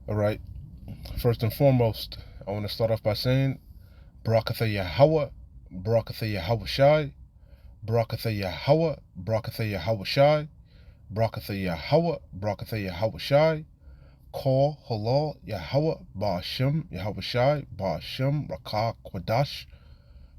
All right. First and foremost, I want to start off by saying Barakatha Yahweh, Barakatha Yahweh Shai, Barakatha Yahweh, Barakatha Yahweh Shai, Barakatha Yahweh, Barakatha Yahweh Shai, Call Halal Yahweh, Ba'ashem, Yahweh Shai, Ba'ashem, Rakah Kwadash.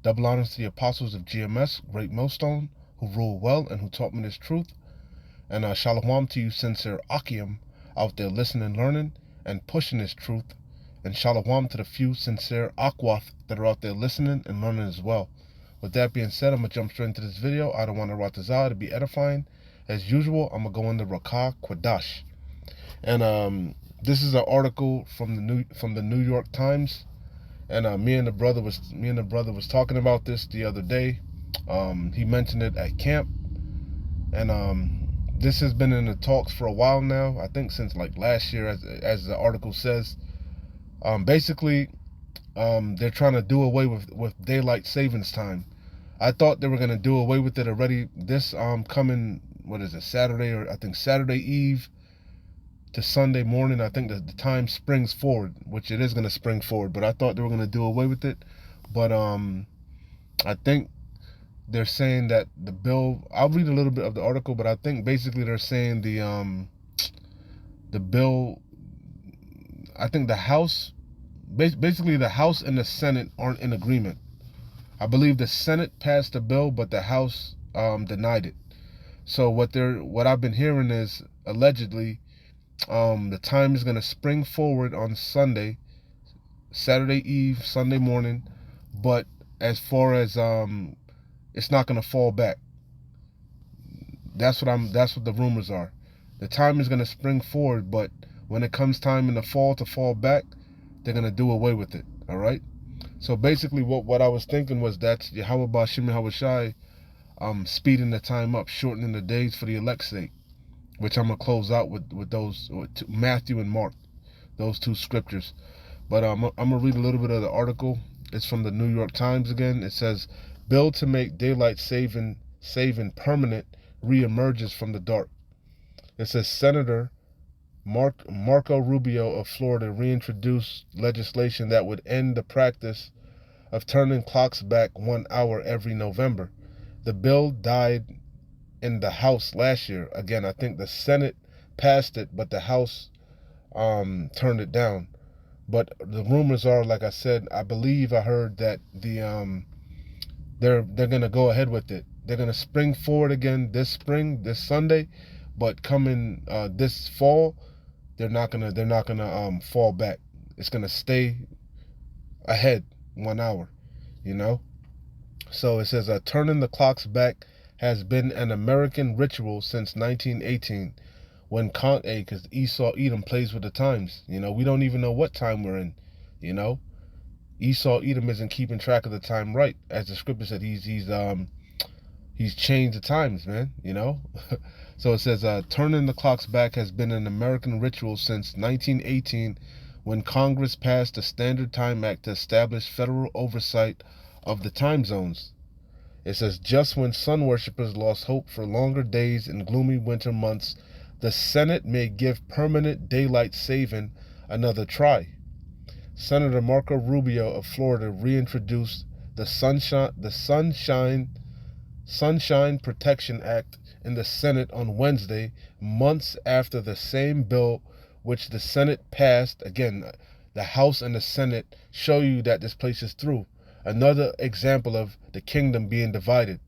Double honors to the apostles of GMS, Great Millstone, who rule well and who taught me this truth. And shalom to you, sincere Akim, out there listening, learning, and pushing this truth. And shalom to the few sincere Akwath that are out there listening and learning as well. With that being said, I'm going to jump straight into this video. I don't want to Ratazah to be edifying. As usual, I'm going to go into Rakah Kwadash. And this is an article from the New York Times. And me and the brother was talking about this the other day. He mentioned it at camp. And this has been in the talks for a while now. I think since like last year, as the article says. Basically, they're trying to do away with daylight savings time. I thought they were gonna do away with it already. This coming, what is it, Saturday, or I think Saturday Eve to Sunday morning. I think the time springs forward, which it is gonna spring forward. But I thought they were gonna do away with it. But I think they're saying that the bill. I'll read a little bit of the article, but I think basically they're saying the bill. I think the House, basically the House and the Senate aren't in agreement. I believe the Senate passed the bill, but the House denied it. So what I've been hearing is allegedly the time is going to spring forward on Sunday, Saturday Eve, Sunday morning, but as far as it's not going to fall back. That's what the rumors are. The time is going to spring forward, but when it comes time in the fall to fall back, they're going to do away with it. All right? So basically what I was thinking was that's Yahweh Ba'ashem Yahweh Shai speeding the time up, shortening the days for the elect's sake, which I'm going to close out with those, with Matthew and Mark, those two scriptures. But I'm going to read a little bit of the article. It's from the New York Times again. It says, bill to make daylight saving permanent reemerges from the dark. It says Senator Marco Rubio of Florida reintroduced legislation that would end the practice of turning clocks back 1 hour every November. The bill died in the House last year. Again, I think the Senate passed it, but the House turned it down. But the rumors are, like I said, I believe I heard that they're gonna go ahead with it. They're gonna spring forward again this spring, this Sunday, but coming this fall, they're not gonna fall back. It's gonna stay ahead 1 hour, you know. So it says turning the clocks back has been an American ritual since 1918, when because Esau Edom plays with the times. You know, we don't even know what time we're in. You know, Esau Edom isn't keeping track of the time right, as the scripture said. He's changed the times, man. You know. So it says turning the clocks back has been an American ritual since 1918, when Congress passed the Standard Time Act to establish federal oversight of the time zones. It says, just when sun worshippers lost hope for longer days in gloomy winter months, the Senate may give permanent daylight saving another try. Senator Marco Rubio of Florida reintroduced the Sunshine Protection Act in the Senate on Wednesday, months after the same bill which the Senate passed. Again, the House and the Senate show you that this place is through. Another example of the kingdom being divided,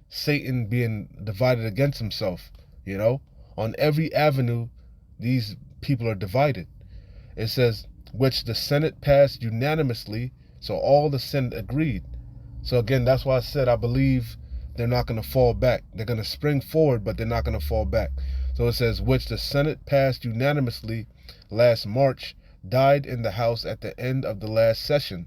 Satan being divided against himself. You know, on every avenue, these people are divided. It says, which the Senate passed unanimously, so all the Senate agreed. So again, that's why I said I believe they're not going to fall back. They're going to spring forward, but they're not going to fall back. So it says, which the Senate passed unanimously last March, died in the House at the end of the last session.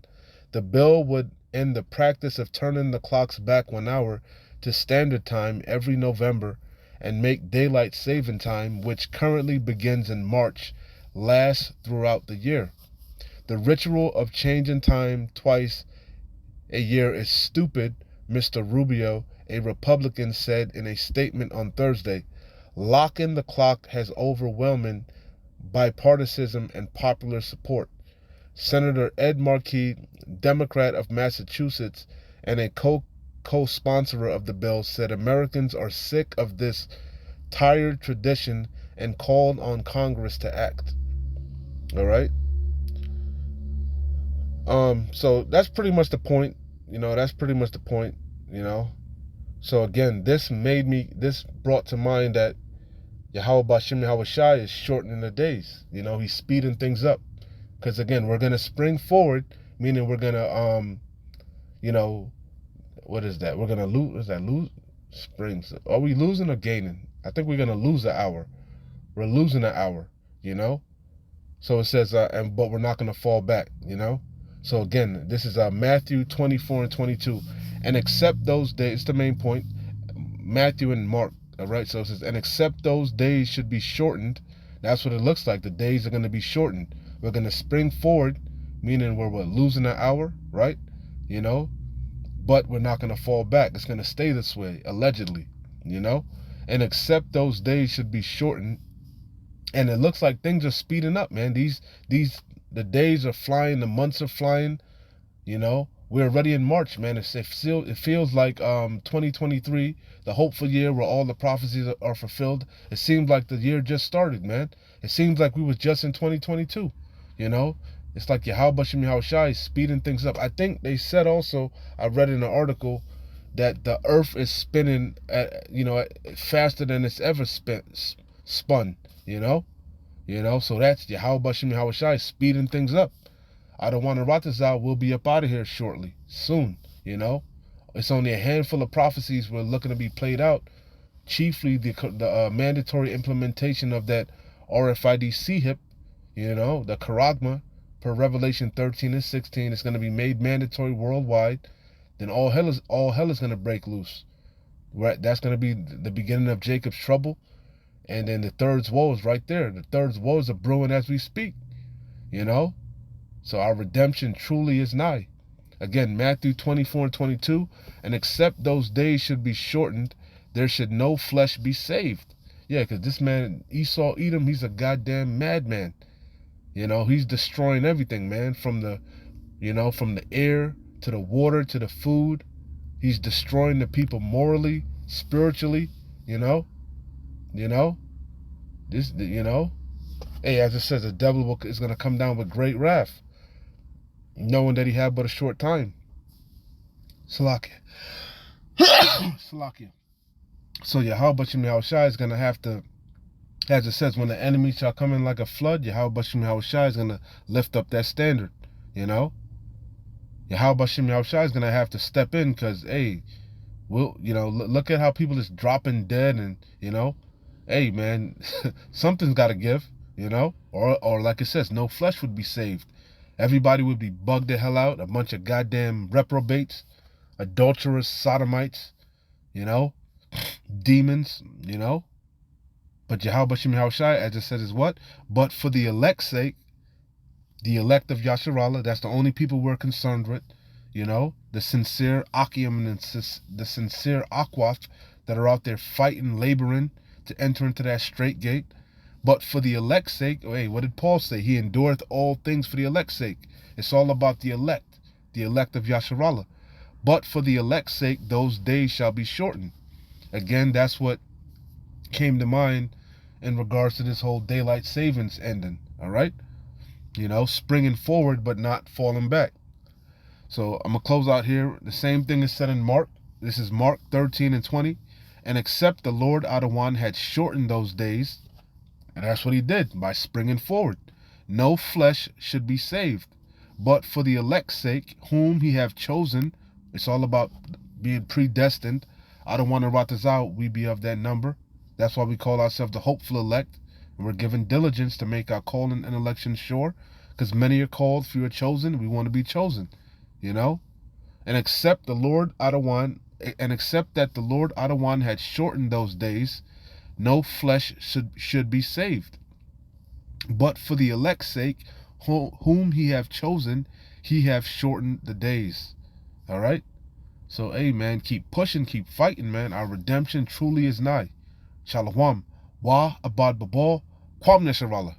The bill would end the practice of turning the clocks back 1 hour to standard time every November and make daylight saving time, which currently begins in March, last throughout the year. The ritual of changing time twice a year is stupid, Mr. Rubio, a Republican, said in a statement on Thursday. Locking the clock has overwhelming bipartisanship, and popular support. Senator Ed Markey, Democrat of Massachusetts and a co-sponsor of the bill, said Americans are sick of this tired tradition and called on Congress to act. All right. So that's pretty much the point. That's pretty much the point. You know. So again, this brought to mind that Yahweh Bashim Yahweh Shai is shortening the days. He's speeding things up. Because again, we're gonna spring forward, meaning we're gonna what is that? We're gonna lose. Is that lose? Springs. Are we losing or gaining? I think we're gonna lose an hour. We're losing an hour. So it says, but we're not gonna fall back. So again, this is Matthew 24 and 22, and except those days. It's the main point. Matthew and Mark. All right. So it says, and except those days should be shortened. That's what it looks like. The days are gonna be shortened. We're going to spring forward, meaning we're losing an hour, right? But we're not going to fall back. It's going to stay this way, allegedly, And except those days should be shortened. And it looks like things are speeding up, man. The days are flying, the months are flying, We're already in March, man. It feels like 2023, the hopeful year where all the prophecies are fulfilled. It seems like the year just started, man. It seems like we was just in 2022. It's like Yahweh Bashim Yahweh Shai is speeding things up. I think they said also, I read in an article, that the earth is spinning faster than it's ever spun, so that's Yahweh Bashim Yahweh Shai speeding things up. Adawan Ratazal will be up out of here shortly, soon, It's only a handful of prophecies we're looking to be played out, chiefly the mandatory implementation of that RFID CHIP, the Charagma, per Revelation 13 and 16, is going to be made mandatory worldwide. Then all hell is going to break loose. Right? That's going to be the beginning of Jacob's trouble. And then the third woe is right there. The third woes are brewing as we speak. So our redemption truly is nigh. Again, Matthew 24 and 22, and except those days should be shortened, there should no flesh be saved. Yeah, because this man, Esau Edom, he's a goddamn madman. He's destroying everything, man, from the air to the water to the food. He's destroying the people morally, spiritually, Hey, as it says, the devil is going to come down with great wrath, knowing that he had but a short time. Salakia. Salakia. So Yahweh Bashim Yahweh Shai is going to have to, as it says, when the enemy shall come in like a flood, Yahweh Bashim Yahweh Shai is going to lift up that standard, Yahweh Bashim Yahweh Shai is going to have to step in because, hey, look at how people is dropping dead and, hey, man, something's got to give, or like it says, no flesh would be saved. Everybody would be bugged the hell out, a bunch of goddamn reprobates, adulterous sodomites, demons, But Yahweh Bashim Yahweh Shai, as it says, is what? But for the elect's sake, the elect of Yasharallah, that's the only people we're concerned with, the sincere Akim and the sincere Aquaf that are out there fighting, laboring to enter into that straight gate. But for the elect's sake, hey, what did Paul say? He endureth all things for the elect's sake. It's all about the elect of Yasharallah. But for the elect's sake, those days shall be shortened. Again, that's what came to mind in regards to this whole daylight savings ending, all right? Springing forward but not falling back. So I'm going to close out here. The same thing is said in Mark. This is Mark 13 and 20. And except the Lord Adawan had shortened those days, and that's what he did by springing forward, no flesh should be saved. But for the elect's sake, whom he have chosen, it's all about being predestined. Adawan and Ratazal, we be of that number. That's why we call ourselves the hopeful elect. And we're given diligence to make our calling and election sure. Because many are called, few are chosen. We want to be chosen, And except the Lord Adawan, and except that the Lord Adawan had shortened those days, no flesh should be saved. But for the elect's sake, whom he have chosen, he have shortened the days. All right? So, hey, man, keep pushing, keep fighting, man. Our redemption truly is nigh. Shalom. Wa abad babal. Kwam nesharallah.